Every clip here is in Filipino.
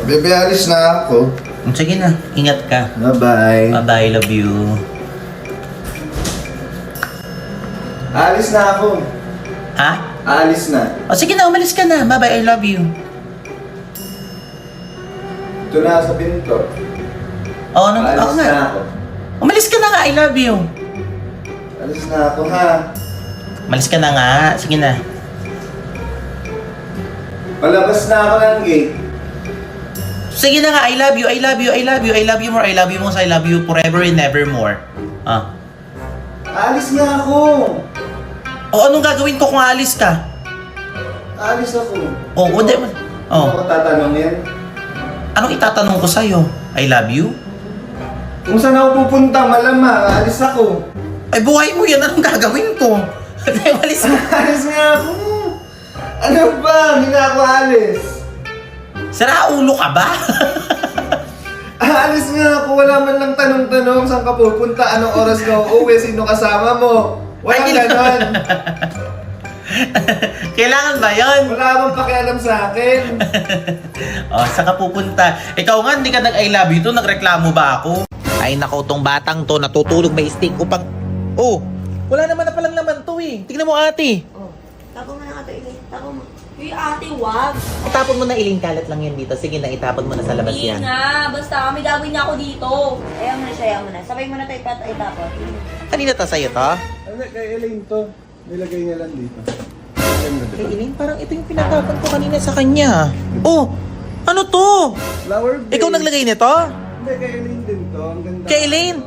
Bebe, alis na ako. Sige na, ingat ka. Bye-bye. Bye-bye, love you. Alis na ako. Ha? Alis na. O sige na, umalis ka na. Bye-bye, I love you. Ito na sa pinto. Oo, oo Alis nga. na ako. Umalis ka na nga, I love you. Alis na ako, ha? Umalis ka na nga, sige na. Palabas na ako ng gate. Sige na nga, I love you, I love you, I love you, I love you more, I love you most, I love you forever and nevermore. Ah. Alis nga ako. O anong gagawin ko kung aalis ka? Alis ako. O, hindi mo. Ano O, ko tatanungin? anong itatanong ko sa'yo? I love you? Kung saan ako pupunta, malamang. Alis ako. Ay, buhay mo yan, anong gagawin ko? Umalis ka. Alis nga ako. Ano ba? Hindi na ako alis. Sira ulo ka ba? Alis nga ako. Wala man lang tanong-tanong saan ka pupunta, anong oras ka uuwi, sino kasama mo. Walang ganon. Kailangan ba yun? Wala akong pakialam sa akin. O, saan ka pupunta? Ikaw nga, hindi ka nag-I love you to, nagreklamo ba ako? Ay nako, tong batang to, natutulog may stick upang... Oh, wala naman na palang laman to eh. Tingnan mo ate. Oh, tapo mo na ito, Ilay. Tapo mo. Uy, ate, wag. Itapon mo na iling kalat lang yan dito. Sige na, itapon mo na sa labas Hindi yan. na. Basta, may gagawin na ako dito. Ayaw mo na siya, ayaw mo na. Sabay mo na tayo itapon. Kanina to sa'yo to? Ano, kay Elaine to. Nilagay niya lang dito. Kay Elaine, parang ito yung pinatapon ko kanina sa kanya. Oh, ano to? Flower base. Ikaw naglagay nito? Hindi, kay Elaine din to. Ang ganda. Kay Elaine?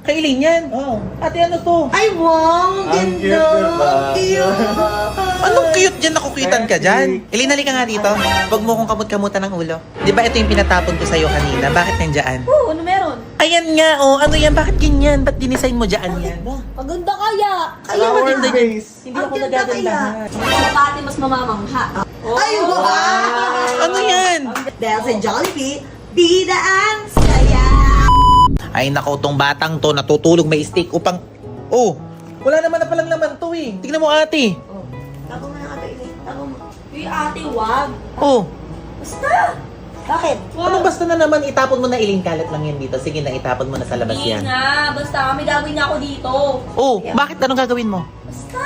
Kay Elaine yan? Oh. Ate, ano to? Ay, wow! Ang cute, diba? Anong cute dyan? Nakukuitan ka dyan? Elaine, halika nga dito. Huwag mo kong kamot-kamutan ng ulo. Di ba ito yung pinatapon ko sa'yo kanina? Bakit nandyan? Oo, ano meron? Ayan nga, oh. Ano yan? Bakit ganyan? Ba't dinisign mo dyan yan? Maganda kaya. Kaya Flower maganda. base. Hindi Ang ako ganda nagagandahan. Sa pati mas mamamangha. Ay, wow! Ano yan? Dahil sa Jollibee, bida ang saya. Ay nako, tong batang to, natutulog may stick upang... Oh, wala naman na palang laman to eh. Tingnan mo ate. Oh, tapo mo na ito, Ilay. Tapo mo. Uy, ate, wag. Oh, Basta. Bakit? ano basta na naman, itapon mo na iling kalat lang yan dito. Sige na, itapon mo na sa labas Hindi yan. na. Basta, may gagawin na ako dito. Oh, bakit? Anong gagawin mo? Basta.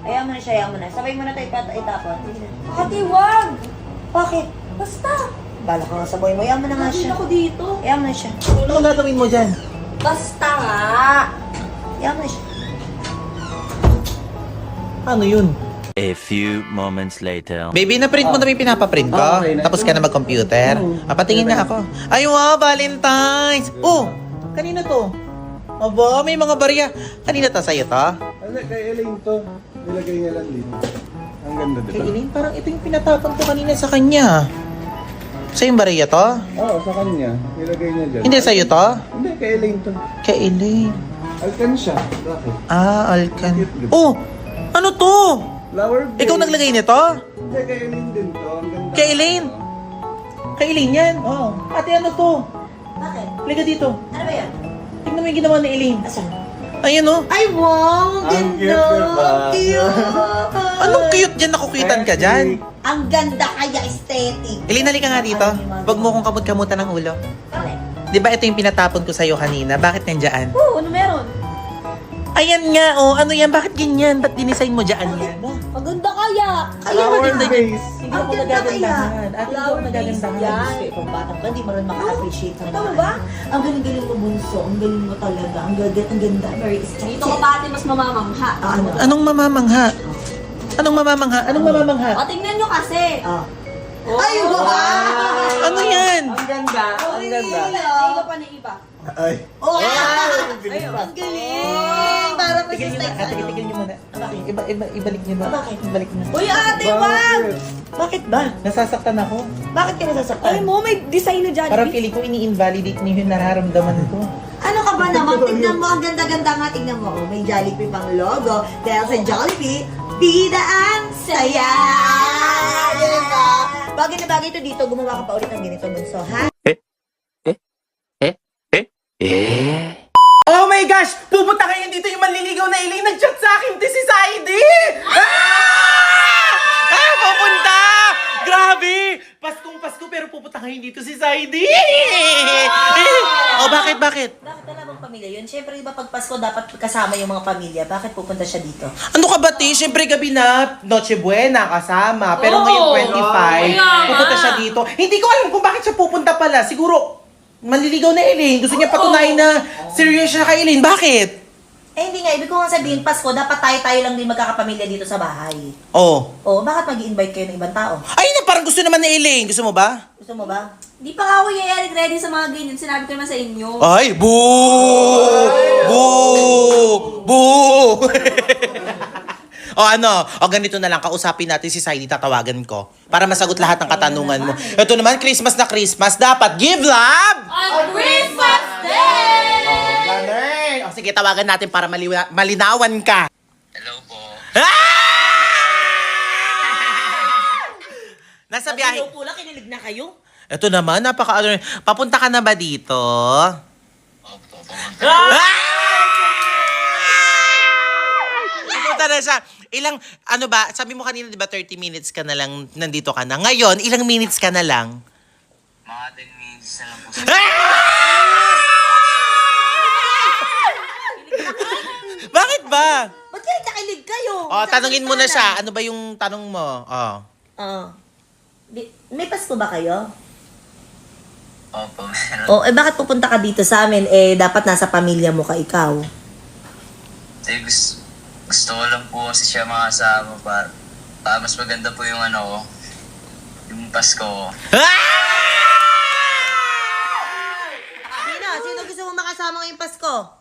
Ayaw mo na siya, ayaw mo na. Sabay mo na tayo itapon. Ate, wag. Bakit? Basta. Bala ka nga sa boy mo. Ayaw mo na nga siya. Ako dito. Ayaw mo na siya. Anong gagawin mo dyan? Basta nga. Ayaw mo na siya. Ano yun? A few moments later. Baby, na-print mo na yung pinapaprint ko? Okay na. Tapos ka na mag-computer? Patingin nga ako. Ay, wow, Valentine's! Oh, kanina to? Aba, may mga barya. Kanina to sa'yo to? Ano, kay Elaine to. Nilagay niya lang dito. Ang ganda Kay dito. Elaine, parang ito yung pinatapon ko kanina sa kanya. Sa'yo yung barya to? Oo, sa kanya. Nilagay niya dyan. Hindi sa'yo to? Hindi, kay Elaine to. Kay Elaine. Alkan siya. Bakit? Ah, Alcan. Oh, ano to? Flower base. Ikaw naglagay nito? Hindi, kay Elaine din to. Ang ganda. Kay Elaine? Kay Elaine yan? Oh. Ate, ano to? Bakit? Liga dito. Ano ba yan? Tingnan mo yung ginawa ni Elaine. Asan? Ayan oh. Ay, wow! Ang cute, diba? Anong cute dyan? Nakukuitan ka dyan? Ang ganda kaya aesthetic. Elaine, halika nga dito. Huwag mo kong kamot-kamutan ng ulo. Bakit? Di ba ito yung pinatapon ko sa'yo kanina? Bakit nandyan? Oo, ano meron? Ayan nga, oh. Ano yan? Bakit ganyan? Ba't dinisign mo dyan yan? Maganda kaya. Kaya Flower maganda. base. Hindi Ang ako ganda nagagandahan. kaya. Ate, hindi ako Flower nagagandahan. base yan. Gusto ipang bata ka, hindi mo rin maka-appreciate ng Tama mahal. ba? Ang galing-galing mo, bunso. Ang galing mo talaga. Ang ganda. Very aesthetic. Dito ko pati mas mamamangha. Ano? Anong mamamangha? Anong mamamangha? Anong mamamangha? O, tingnan nyo kasi. Ah. Ay, wow! Ano yan? Ang ganda. Ang ganda. Iba pa na iba. Ay. Oh! Ang Ay, bilis. ang galing! Para pa Tigil sa nyo na. style. Ate, tigil nyo muna. Ibalik nyo na. Bakit? Ibalik nyo. Uy, ate, wag! Bakit ba? Nasasaktan ako. Bakit ka nasasaktan? Alam mo, may design na dyan. Parang feeling ko ini-invalidate niyo yung nararamdaman ko. Ano ka ba naman? Tignan mo, ang ganda-ganda nga. Tignan mo, oh, may Jollibee pang logo. Dahil sa Jollibee, bida ang saya! Diba? Bagay na bagay ito dito. Gumawa ka pa ulit ng ganito, bunso, ha? Oh my gosh! Pupunta kayo dito yung manliligaw na Elaine. Nag-chat sa akin. This is Heidi! Pupunta! Grabe! Paskong Pasko Pasko pero pupunta ngayon dito si Saidi. Oh, bakit? Bakit wala bang pamilya yun? Siyempre, iba pag Pasko, dapat kasama yung mga pamilya. Bakit pupunta siya dito? Ano ka ba, Ti? Siyempre gabi na, Noche Buena, kasama. Pero ngayon 25, pupunta siya dito. Hindi ko alam kung bakit siya pupunta pala. Siguro, maliligaw na Elaine. Gusto niya patunayan na serious siya kay Elaine. Bakit? Eh, hindi nga. Ibig ko nga sabihin, Pasko, dapat tayo lang din magkakapamilya dito sa bahay. Oh. O, bakit mag-i-invite kayo ng ibang tao? Ay, na parang gusto naman ni Elaine. Gusto mo ba? Gusto mo ba? Di pa nga ako yung ready sa mga ganyan. Sinabi ko naman sa inyo. Ay, boo! Boo! Boo! O ano, o ganito na lang, kausapin natin si Saidi, tatawagan ko. Para masagot lahat ng katanungan mo. Ito naman, Christmas na Christmas, dapat give love! On Christmas Day! Oh, ganun. O sige, tawagan natin para malinawan ka. Hello po. Nasa biyahe. Hello po lang, kinilig na kayo. Ito naman, papunta ka na ba dito? Opo. Pupunta na siya. Sabi mo kanina, di ba 30 minutes ka na lang nandito ka na. Ngayon, ilang minutes ka na lang? Mga 10 minutes na lang po. Bakit ba? Ba't kaya kakilig kayo? Oh, tanungin mo na siya. Ano ba yung tanong mo? Oh. May Pasko ba kayo? Opo. O, bakit pupunta ka dito sa amin? Dapat nasa pamilya mo ka ikaw. Gusto ko lang po kasi siya makasama para mas maganda po yung yung Pasko ko. Sino gusto mo makasama ngayong Pasko?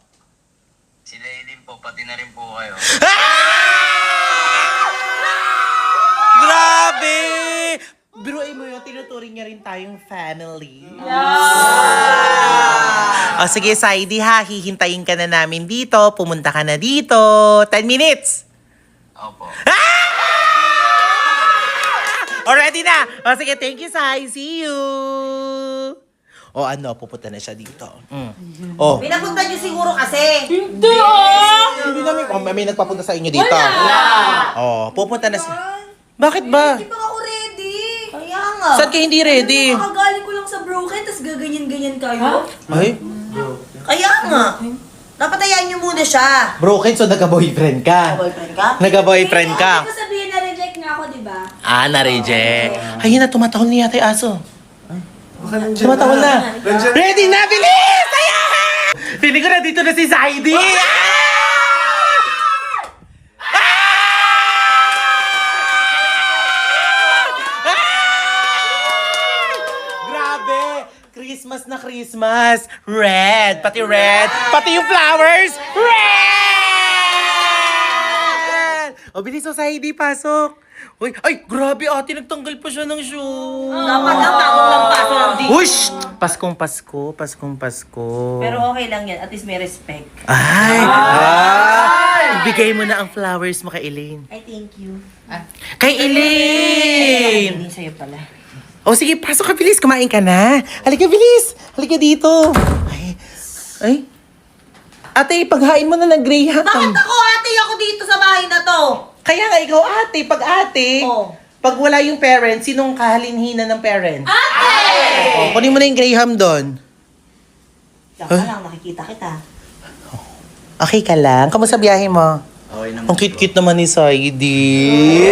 Si Laylin po, pati na rin po kayo. Grabe! Biruin mo yun, tinuturing niya rin tayong family. O sige, Saidi ha, hihintayin ka na namin dito. Pumunta ka na dito. 10 minutes. Opo. Already na. O sige, thank you, Sai. See you. O ano, pupunta na siya dito. Oh. Pinapunta niyo siguro kasi. Hindi Hindi namin, may nagpapunta sa inyo dito. Oh, pupunta na siya. Bakit ba? Di pa ako ready. Kaya nga. Saan ka hindi ready? Kakagaling ko lang sa broken, tas gaganyan-ganyan kayo. Ay, Kaya nga. Dapat ayayin niyo muna siya. broken, so nagka-boyfriend ka. Boyfriend ka? Nagka-boyfriend ka. Hindi ko sabihin na reject nga ako, di ba? Ah, na-reject. Ayun na, tumatahol niya yata yung aso. Baka nandiyan Tumatahol na. Nandiyan Ready na, bilis! Ayan! Feeling ko na dito na si Saidi. Grabe! Christmas na Christmas. Red. Pati red. Pati yung flowers. Red! O, bilis o, Saidi, pasok. Uy, ay, grabe ate, nagtanggal pa siya ng shoe. Dapat lang, bagong lang paso lang dito. Ush! Paskong Pasko, Paskong Pasko. Pero okay lang yan, at least may respect. Ay! Ibigay mo na ang flowers mo kay Elaine. Ay, thank you. Kay Elaine! Hindi sa'yo pala. O sige, pasok ka, bilis. Kumain ka na. Halika, bilis. Halika dito. Ay. Ate, paghain mo na ng Graham. Bakit ako, ate, ako dito sa bahay na to? Kaya nga ikaw ate, pag ate, Oh. pag wala yung parents, sinong kahalinhina ng parents? Ate! O, kunin mo na yung Graham doon. Diyan ka lang, nakikita kita. Okay ka lang? Kamusta biyahe mo? Okay naman Ang cute-cute naman ni Saidi.